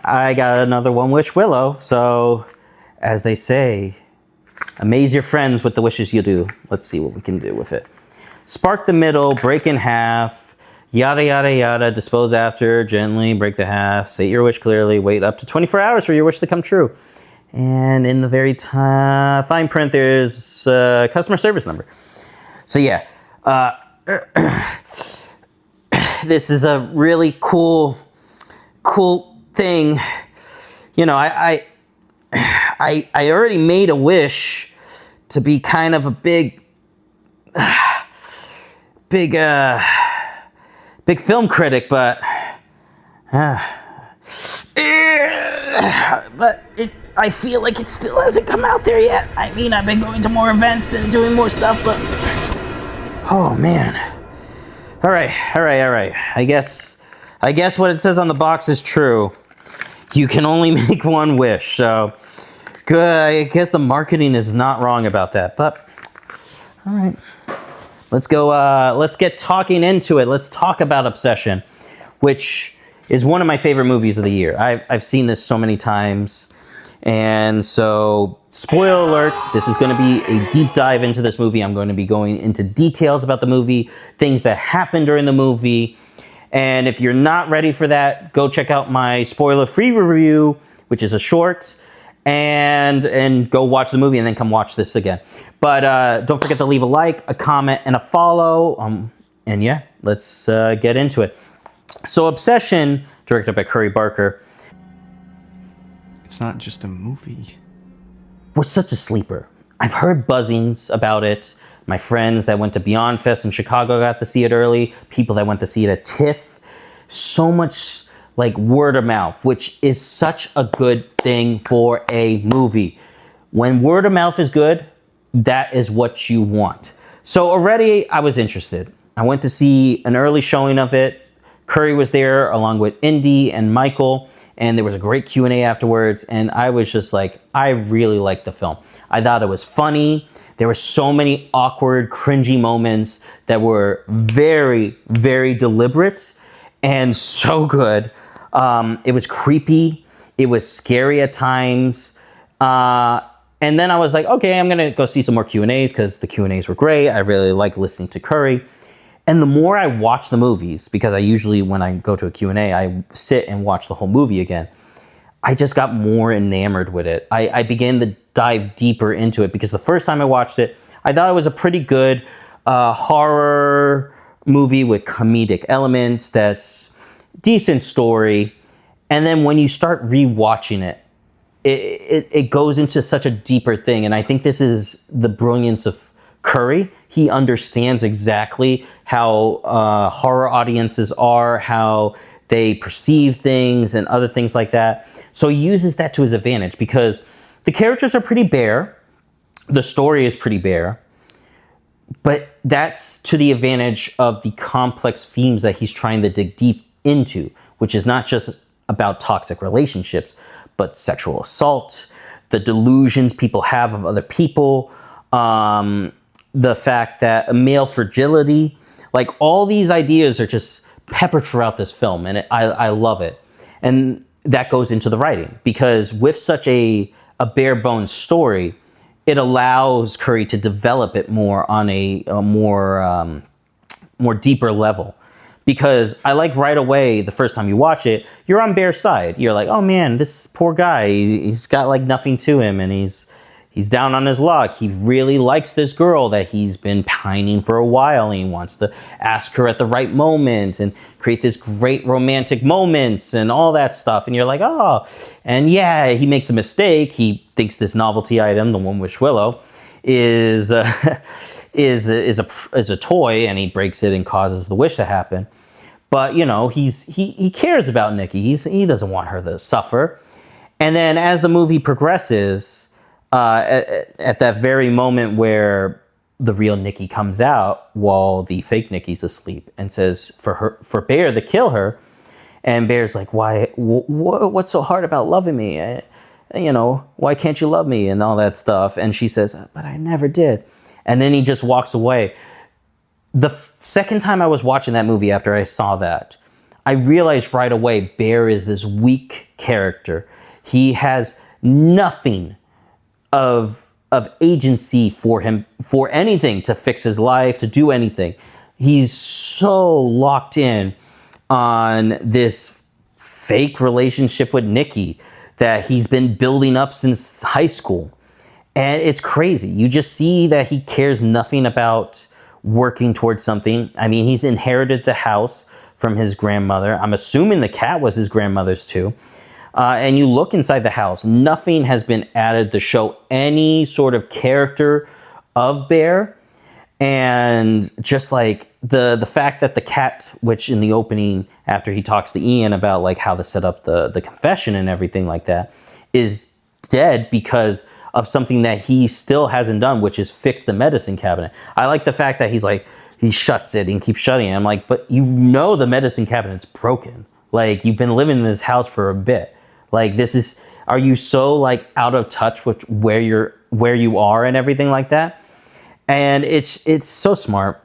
I got another One Wish Willow. So, as they say, amaze your friends with the wishes you do. Let's see what we can do with it. Spark the middle, break in half, yada, yada, yada, dispose after, gently, break the half, say your wish clearly, wait up to 24 hours for your wish to come true. And in the very fine print, there's a customer service number. So yeah, this is a really cool thing. You know, I already made a wish to be kind of a big film critic, but I feel like it still hasn't come out there yet. I mean, I've been going to more events and doing more stuff, but oh man. All right. I guess what it says on the box is true. You can only make one wish. So good. I guess the marketing is not wrong about that. But all right. Let's go, let's get talking into it. Let's talk about Obsession, which is one of my favorite movies of the year. I've seen this so many times. And so, spoiler alert, this is going to be a deep dive into this movie. I'm going to be going into details about the movie, things that happened during the movie. And if you're not ready for that, go check out my spoiler-free review, which is a short, and go watch the movie and then come watch this again. But don't forget to leave a like, a comment, and a follow. And yeah, let's get into it. So Obsession, directed by Curry Barker. It's not just a movie. Was such a sleeper. I've heard buzzings about it. My friends that went to Beyond Fest in Chicago got to see it early. People that went to see it at TIFF. So much like word of mouth, which is such a good thing for a movie. When word of mouth is good, that is what you want. So already I was interested. I went to see an early showing of it. Curry was there along with Indy and Michael, and there was a great Q&A afterwards, and I was just like, I really liked the film. I thought it was funny. There were so many awkward, cringy moments that were very, very deliberate and so good. It was creepy. It was scary at times. And then I was like, okay, I'm going to go see some more Q&As because the Q&As were great. I really like listening to Curry. And the more I watch the movies, because I usually, when I go to a Q&A, I sit and watch the whole movie again, I just got more enamored with it. I began to dive deeper into it because the first time I watched it, I thought it was a pretty good horror movie with comedic elements, that's decent story. And then when you start rewatching it, it goes into such a deeper thing. And I think this is the brilliance of Curry. He understands exactly how horror audiences are, how they perceive things and other things like that. So he uses that to his advantage because the characters are pretty bare. The story is pretty bare. But that's to the advantage of the complex themes that he's trying to dig deep into, which is not just about toxic relationships, but sexual assault, the delusions people have of other people, the fact that male fragility, like all these ideas are just peppered throughout this film, and I love it. And that goes into the writing, because with such a bare bones story, it allows Curry to develop it more on a more deeper level. Because I like right away, the first time you watch it, you're on Bear's side. You're like, oh man, this poor guy, he's got like nothing to him, and he's down on his luck. He really likes this girl that he's been pining for a while, and he wants to ask her at the right moment and create this great romantic moments and all that stuff. And you're like, oh, and yeah, he makes a mistake. He thinks this novelty item, the One Wish Willow, is a toy, and he breaks it and causes the wish to happen. But you know, he cares about Nikki. He doesn't want her to suffer. And then as the movie progresses, at that very moment where the real Nikki comes out while the fake Nikki's asleep and says for Bear to kill her, and Bear's like, why? What's so hard about loving me? You know, why can't you love me and all that stuff? And she says, but I never did. And then he just walks away. The second time I was watching that movie after I saw that, I realized right away Bear is this weak character. He has nothing of agency for him, for anything, to fix his life, to do anything. He's so locked in on this fake relationship with Nikki that he's been building up since high school. And it's crazy. You just see that he cares nothing about working towards something. I mean, he's inherited the house from his grandmother. I'm assuming the cat was his grandmother's too. And you look inside the house, nothing has been added to show any sort of character of Bear. And just like the fact that the cat, which in the opening, after he talks to Ian about like how to set up the confession and everything like that, is dead because of something that he still hasn't done, which is fix the medicine cabinet. I like the fact that he's like, he shuts it and keeps shutting it. I'm like, but you know the medicine cabinet's broken. Like, you've been living in this house for a bit. Like, this is, are you so like out of touch with where you are and everything like that? And it's so smart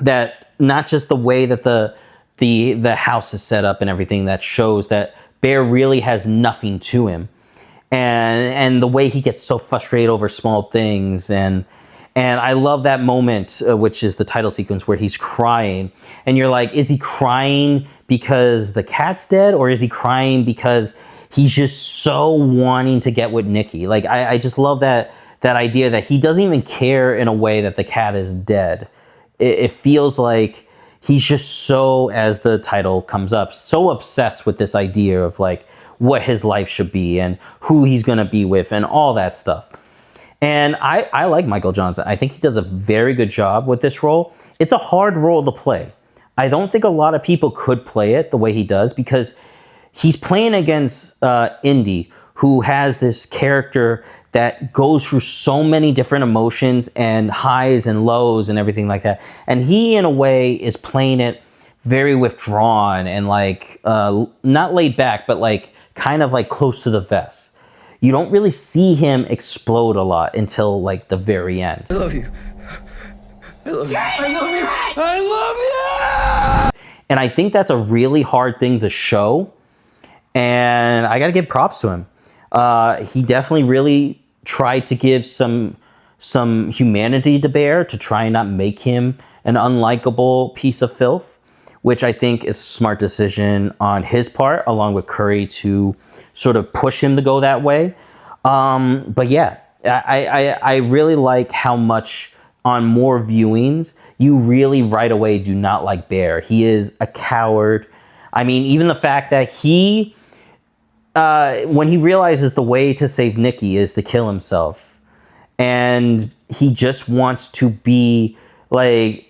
that not just the way that the house is set up and everything, that shows that Bear really has nothing to him. And the way he gets so frustrated over small things, and I love that moment, which is the title sequence, where he's crying, and you're like, is he crying because the cat's dead, or is he crying because he's just so wanting to get with Nikki? Like, I just love that idea that he doesn't even care in a way that the cat is dead. It feels like he's just so, as the title comes up, so obsessed with this idea of like what his life should be and who he's going to be with and all that stuff. And I like Michael Johnson. I think he does a very good job with this role. It's a hard role to play. I don't think a lot of people could play it the way he does, because he's playing against Indy, who has this character that goes through so many different emotions and highs and lows and everything like that. And he, in a way, is playing it very withdrawn and like not laid back, but like kind of like close to the vest. You don't really see him explode a lot until like the very end. I love you. I love you. I love you. I love you. And I think that's a really hard thing to show. And I got to give props to him. He definitely really tried to give some humanity to Bear, to try and not make him an unlikable piece of filth, which I think is a smart decision on his part, along with Curry, to sort of push him to go that way. But yeah, I really like how much on more viewings, you really right away do not like Bear. He is a coward. I mean, even the fact that he, when he realizes the way to save Nikki is to kill himself, and he just wants to be like,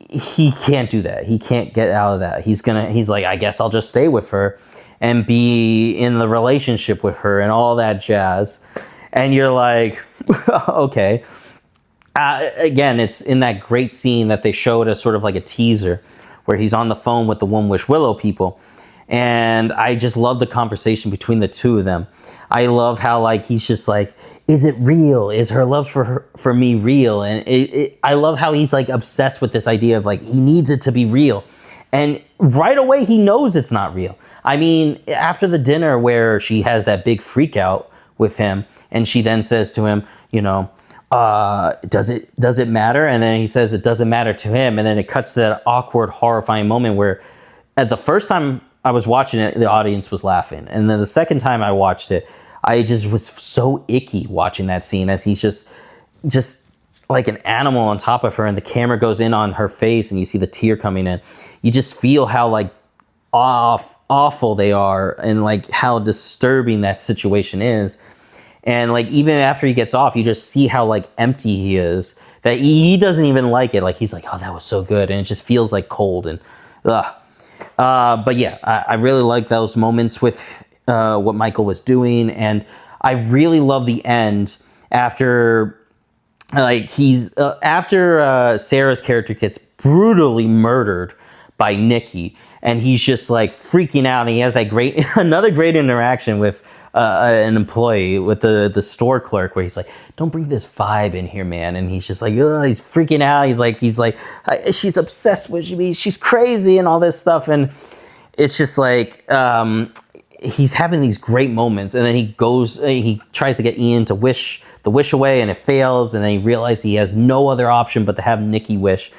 he can't do that. He can't get out of that. He's like, I guess I'll just stay with her and be in the relationship with her and all that jazz. And you're like, okay. Again, it's in that great scene that they showed as sort of like a teaser, where he's on the phone with the One Wish Willow people. And I just love the conversation between the two of them. I love how like he's just like, is it real? Is her love for me real? And I love how he's like obsessed with this idea of like, he needs it to be real. And right away he knows it's not real. I mean, after the dinner where she has that big freak out with him, and she then says to him, you know, does it matter? And then he says it doesn't matter to him. And then it cuts to that awkward, horrifying moment where at the first time I was watching it, the audience was laughing. And then the second time I watched it, I just was so icky watching that scene, as he's just like an animal on top of her, and the camera goes in on her face and you see the tear coming in. You just feel how like awful they are, and like how disturbing that situation is. And like even after he gets off, you just see how like empty he is, that he doesn't even like it. Like he's like, oh, that was so good. And it just feels like cold and ugh. But yeah, I really like those moments with what Michael was doing. And I really love the end after like after Sarah's character gets brutally murdered by Nikki, and he's just like freaking out, and he has that another great interaction with an employee, with the store clerk, where he's like, don't bring this vibe in here, man. And he's just like, ugh, he's freaking out. He's like, she's obsessed with me. She's crazy and all this stuff. And it's just like he's having these great moments, and then he tries to get Ian to wish the wish away, and it fails, and then he realizes he has no other option but to have Nikki wish,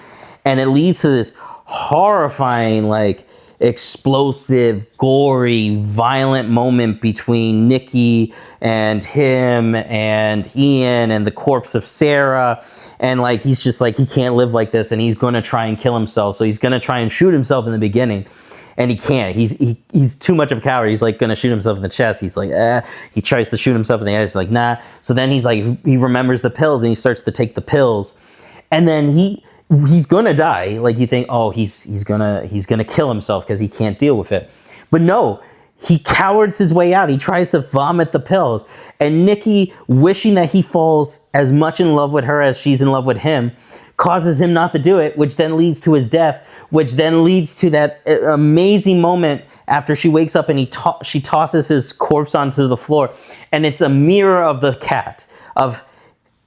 and it leads to this horrifying, like, explosive, gory, violent moment between Nikki and him and Ian and the corpse of Sarah, and like he's just like, he can't live like this, and he's gonna try and kill himself, so he's gonna try and shoot himself in the beginning, and he can't. He's too much of a coward. He's like gonna shoot himself in the chest. He's like, he tries to shoot himself in the head. He's like, nah. So then he's like, he remembers the pills, and he starts to take the pills, and then he's gonna die. Like, you think, oh, he's gonna kill himself because he can't deal with it. But no, he cowards his way out. He tries to vomit the pills. And Nikki, wishing that he falls as much in love with her as she's in love with him, causes him not to do it, which then leads to his death, which then leads to that amazing moment after she wakes up and she tosses his corpse onto the floor. And it's a mirror of the cat, of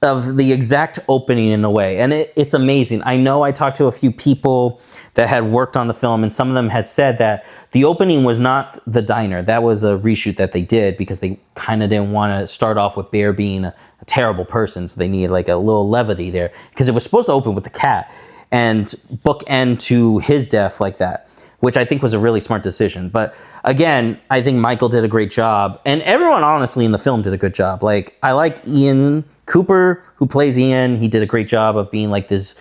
the exact opening in a way. And it's amazing. I know I talked to a few people that had worked on the film, and some of them had said that the opening was not the diner. That was a reshoot that they did because they kind of didn't want to start off with Bear being a terrible person. So they needed like a little levity there, because it was supposed to open with the cat and bookend to his death like that, which I think was a really smart decision. But again, I think Michael did a great job, and everyone honestly in the film did a good job. Like, I like Ian Cooper, who plays Ian. He did a great job of being like this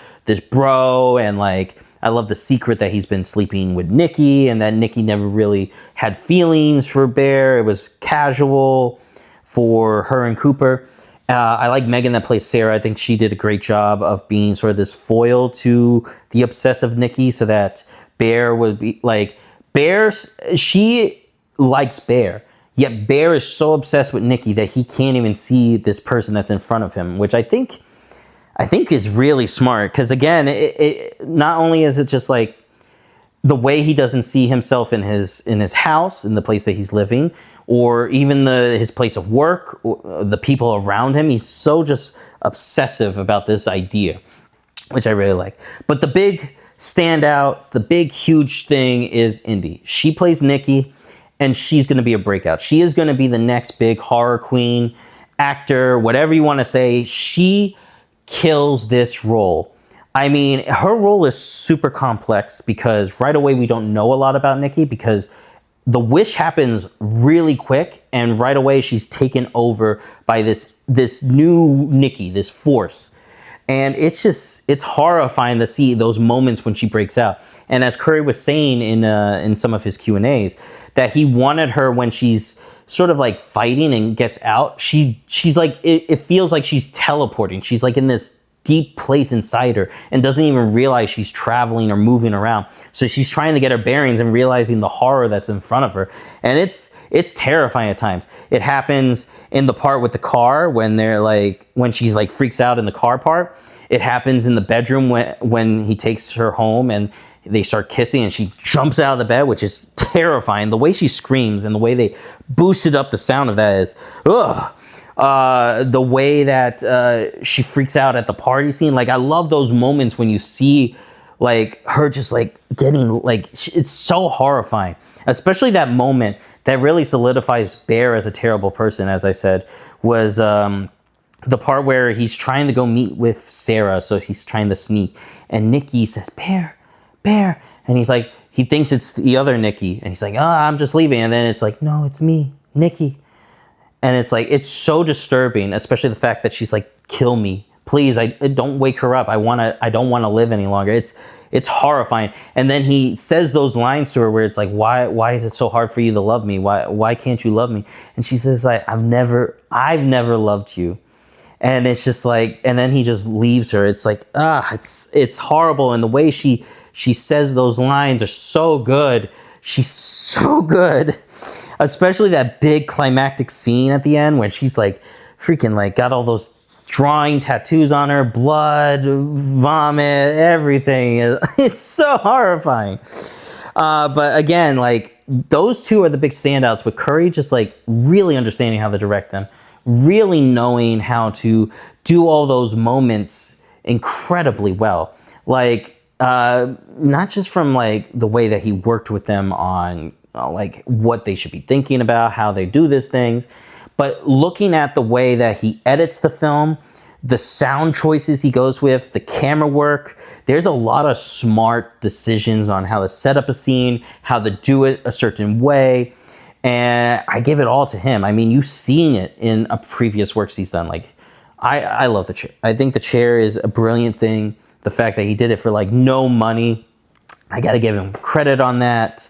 bro, and like, I love the secret that he's been sleeping with Nikki, and that Nikki never really had feelings for Bear. It was casual for her and Cooper. I like Megan that plays Sarah. I think she did a great job of being sort of this foil to the obsessive Nikki, so that Bear would be like, she likes Bear, yet Bear is so obsessed with Nikki that he can't even see this person that's in front of him, which I think is really smart. Because again, it not only is it just like the way he doesn't see himself in his house, in the place that he's living, or even his place of work, or the people around him. He's so just obsessive about this idea, which I really like. But the big standout, the big huge thing is Indy. She plays Nikki, and she's going to be a breakout. She is going to be the next big horror queen, actor, whatever you want to say. She kills this role. I mean, her role is super complex because right away we don't know a lot about Nikki, because the wish happens really quick, and right away she's taken over by this new Nikki, this force. And it's horrifying to see those moments when she breaks out. And as Curry was saying in some of his Q&As, that he wanted her when she's sort of like fighting and gets out, she's like, it feels like she's teleporting. She's like in this deep place inside her and doesn't even realize she's traveling or moving around. So she's trying to get her bearings and realizing the horror that's in front of her. And it's terrifying at times. It happens in the part with the car when she's like freaks out in the car part. It happens in the bedroom when he takes her home and they start kissing and she jumps out of the bed, which is terrifying. The way she screams and the way they boosted up the sound of that is, ugh. The way that she freaks out at the party scene. Like, I love those moments when you see like her just like getting like, it's so horrifying. Especially that moment that really solidifies Bear as a terrible person, as I said, was the part where he's trying to go meet with Sarah. So he's trying to sneak. And Nikki says, Bear. And he's like, he thinks it's the other Nikki. And he's like, oh, I'm just leaving. And then it's like, no, it's me, Nikki. And it's like, it's so disturbing, especially the fact that she's like, kill me, please. I don't wake her up. I don't want to live any longer. It's horrifying. And then he says those lines to her where it's like, why is it so hard for you to love me? Why can't you love me? And she says like, I've never loved you. And it's just like, and then he just leaves her. It's like, it's horrible. And the way she says those lines are so good. She's so good. Especially that big climactic scene at the end when she's like freaking like got all those drawing tattoos on her, blood, vomit, everything. It's so horrifying. But again, like those two are the big standouts, with Curry just like really understanding how to direct them, really knowing how to do all those moments incredibly well. Like not just from like the way that he worked with them on like what they should be thinking about, how they do these things, but looking at the way that he edits the film, the sound choices he goes with, the camera work. There's a lot of smart decisions on how to set up a scene, how to do it a certain way. And I give it all to him. I mean, you've seen it in a previous works he's done. Like, I love The Chair. I think The Chair is a brilliant thing. The fact that he did it for like no money, I got to give him credit on that.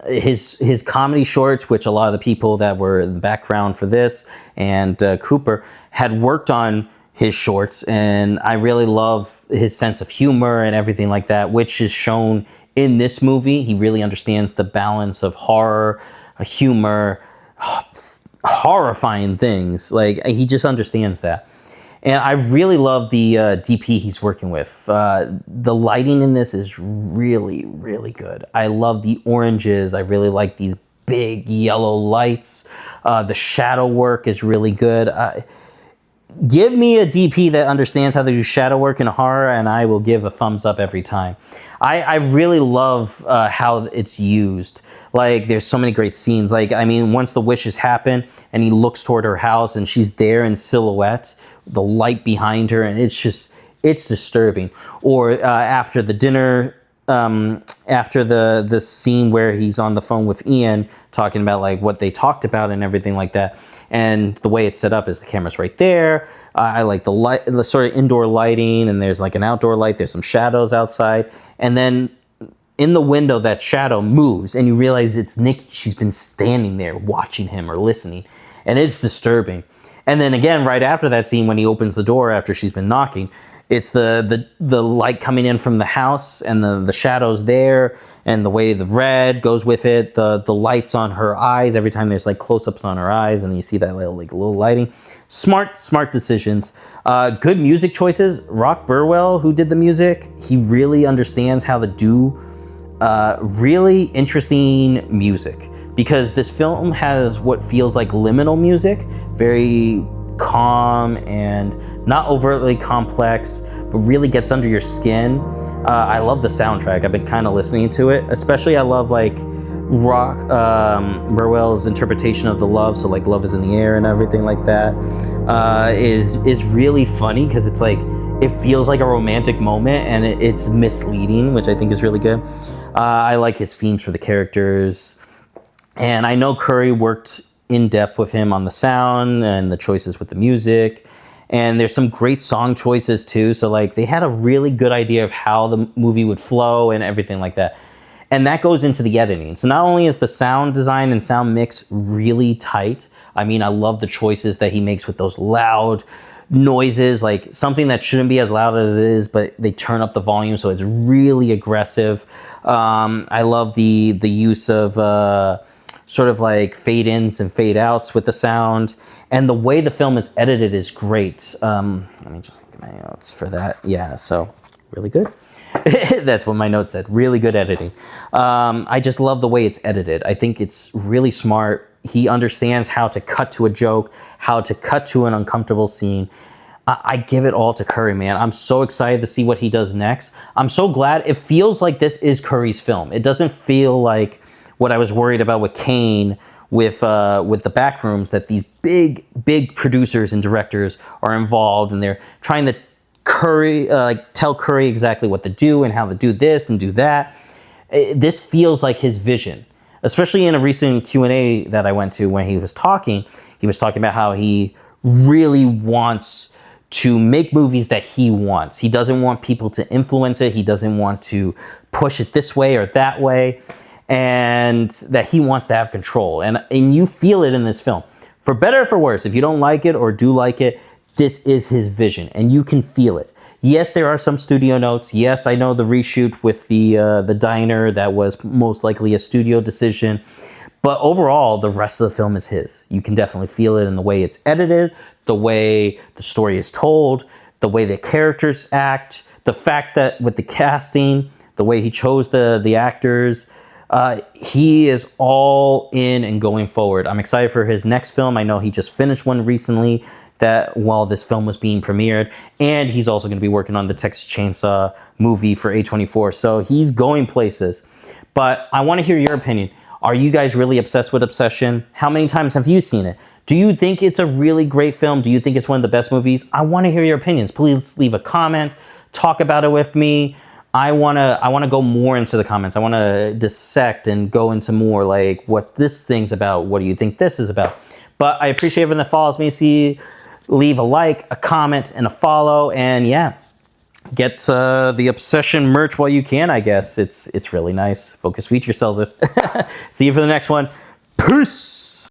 His comedy shorts, which a lot of the people that were in the background for this and Cooper had worked on his shorts, and I really love his sense of humor and everything like that, which is shown in this movie. He really understands the balance of horror, humor, horrifying things. Like, he just understands that. And I really love the DP he's working with. The lighting in this is really, really good. I love the oranges. I really like these big yellow lights. The shadow work is really good. Give me a DP that understands how to do shadow work in horror, and I will give a thumbs up every time. I really love how it's used. Like, there's so many great scenes. Like, I mean, once the wishes happen and he looks toward her house and she's there in silhouette, the light behind her, and it's disturbing. Or after the dinner, after the scene where he's on the phone with Ian talking about like what they talked about and everything like that, and the way it's set up is the camera's right there. I like the light, the sort of indoor lighting, and there's like an outdoor light. There's some shadows outside, and then in the window that shadow moves, and you realize it's Nikki. She's been standing there watching him or listening, and it's disturbing. And then again, right after that scene, when he opens the door after she's been knocking, it's the light coming in from the house and the shadows there, and the way the red goes with it, the lights on her eyes every time there's like close-ups on her eyes, and you see that little lighting. Smart decisions. Good music choices. Rock Burwell, who did the music, he really understands how to do really interesting music, because this film has what feels like liminal music, very calm and not overtly complex, but really gets under your skin. I love the soundtrack. I've been kind of listening to it. Especially I love like Rock Burwell's interpretation of the love, so like Love Is in the Air and everything like that, is really funny, because it's like, it feels like a romantic moment and it's misleading, which I think is really good. I like his themes for the characters. And I know Curry worked in depth with him on the sound and the choices with the music. And there's some great song choices too. So like, they had a really good idea of how the movie would flow and everything like that. And that goes into the editing. So not only is the sound design and sound mix really tight, I mean, I love the choices that he makes with those loud noises, like something that shouldn't be as loud as it is, but they turn up the volume so it's really aggressive. I love the use of sort of like fade ins and fade outs with the sound, and the way the film is edited is great. Let me just look at my notes for that. Yeah, so really good. That's what my note said. Really good editing. I just love the way it's edited. I think it's really smart. He understands how to cut to a joke, how to cut to an uncomfortable scene. I give it all to Curry, man. I'm so excited to see what he does next. I'm so glad. It feels like this is Curry's film. It doesn't feel like what I was worried about with Kane, with the Backrooms, that these big producers and directors are involved, and they're trying to tell Curry exactly what to do and how to do this and do that. This feels like his vision, especially in a recent Q&A that I went to when he was talking about how he really wants to make movies that he wants. He doesn't want people to influence it. He doesn't want to push it this way or that way, and that he wants to have control. And you feel it in this film. For better or for worse, if you don't like it or do like it, this is his vision, and you can feel it. Yes, there are some studio notes. Yes, I know the reshoot with the diner, that was most likely a studio decision. But overall, the rest of the film is his. You can definitely feel it in the way it's edited, the way the story is told, the way the characters act, the fact that with the casting, the way he chose the actors. He is all in and going forward. I'm excited for his next film. I know he just finished one recently that while this film was being premiered, and he's also going to be working on the Texas Chainsaw movie for A24. So he's going places. But I want to hear your opinion. Are you guys really obsessed with Obsession? How many times have you seen it? Do you think it's a really great film? Do you think it's one of the best movies? I want to hear your opinions. Please leave a comment. Talk about it with me. I wanna go more into the comments. I want to dissect and go into more like what this thing's about. What do you think this is about? But I appreciate everyone that follows me. See, leave a like, a comment, and a follow. And yeah, get the Obsession merch while you can. I guess it's really nice. Focus Feature sells it. See you for the next one. Peace.